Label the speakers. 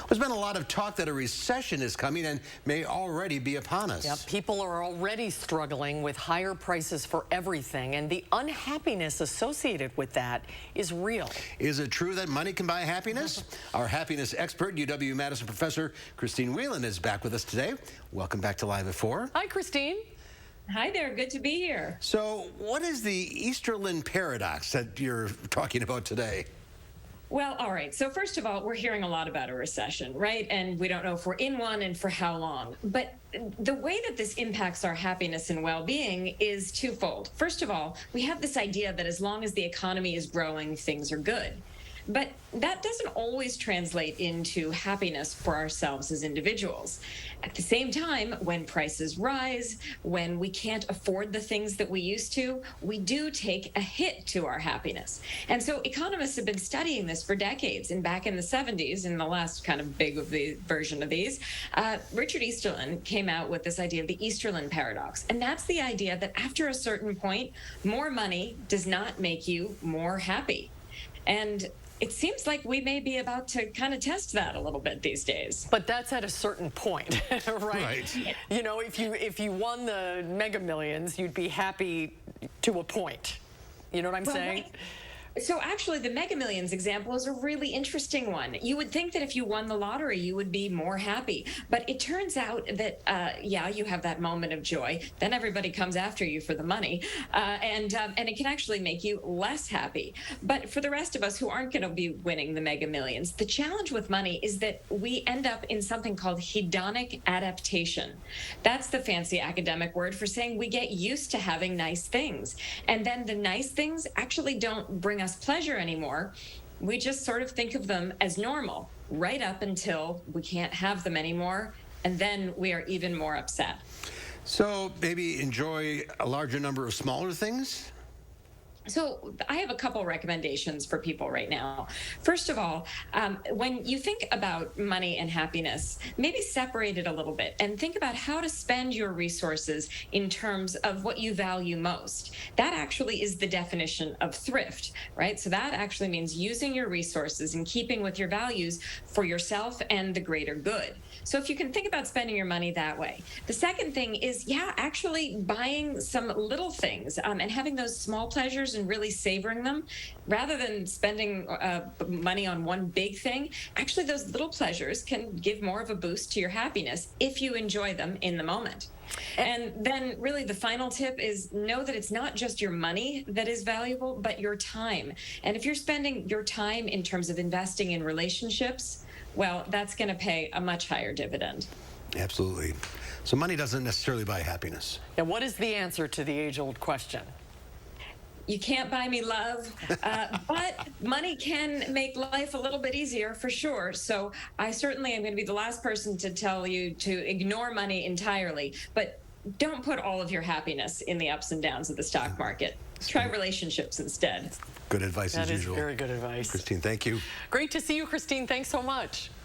Speaker 1: There's been a lot of talk that a recession is coming and may already be upon us.
Speaker 2: Yeah, people are already struggling with higher prices for everything, and the unhappiness associated with that is real.
Speaker 1: Is it true that money can buy happiness? Our happiness expert, UW-Madison professor Christine Whelan, is back with us today. Welcome back to Live at 4.
Speaker 2: Hi, Christine.
Speaker 3: Hi there, good to be here.
Speaker 1: So what is the Easterland Paradox that you're talking about today?
Speaker 3: Well, all right. So first of all, we're hearing a lot about a recession, right? And we don't know if we're in one and for how long. But the way that this impacts our happiness and well-being is twofold. First of all, we have this idea that as long as the economy is growing, things are good. But that doesn't always translate into happiness for ourselves as individuals. At the same time, when prices rise, when we can't afford the things that we used to, we do take a hit to our happiness. And so economists have been studying this for decades. And back in the 70s, in the last kind of big of the version of these, Richard Easterland came out with this idea of the Easterland Paradox. And that's the idea that after a certain point, more money does not make you more happy. And it seems like we may be about to kind of test that a little bit these days.
Speaker 2: But that's at a certain point, right?
Speaker 1: Right.
Speaker 2: You know, if you won the Mega Millions, you'd be happy to a point. You know what I'm saying?
Speaker 3: Right. So actually, the Mega Millions example is a really interesting one. You would think that if you won the lottery, you would be more happy. But it turns out that, yeah, you have that moment of joy. Then everybody comes after you for the money. And it can actually make you less happy. But for the rest of us who aren't going to be winning the Mega Millions, the challenge with money is that we end up in something called hedonic adaptation. That's the fancy academic word for saying we get used to having nice things. And then the nice things actually don't bring us pleasure anymore. We just sort of think of them as normal right up until we can't have them anymore, and then we are even more upset.
Speaker 1: So maybe enjoy a larger number of smaller things?
Speaker 3: So I have a couple recommendations for people right now. First of all, when you think about money and happiness, maybe separate it a little bit and think about how to spend your resources in terms of what you value most. That actually is the definition of thrift, right? So that actually means using your resources and keeping with your values for yourself and the greater good. So if you can think about spending your money that way. The second thing is, yeah, actually buying some little things and having those small pleasures and really savoring them rather than spending money on one big thing. Actually, those little pleasures can give more of a boost to your happiness if you enjoy them in the moment. And then really the final tip is know that it's not just your money that is valuable, but your time. And if you're spending your time in terms of investing in relationships, well, that's going to pay a much higher dividend.
Speaker 1: Absolutely. So money doesn't necessarily buy happiness.
Speaker 2: And what is the answer to the age-old question?
Speaker 3: You can't buy me love, but money can make life a little bit easier for sure. So I certainly am going to be the last person to tell you to ignore money entirely, but don't put all of your happiness in the ups and downs of the stock market. Try relationships instead.
Speaker 1: Good advice as usual.
Speaker 2: That is very good advice.
Speaker 1: Christine, thank you.
Speaker 2: Great to see you, Christine. Thanks so much.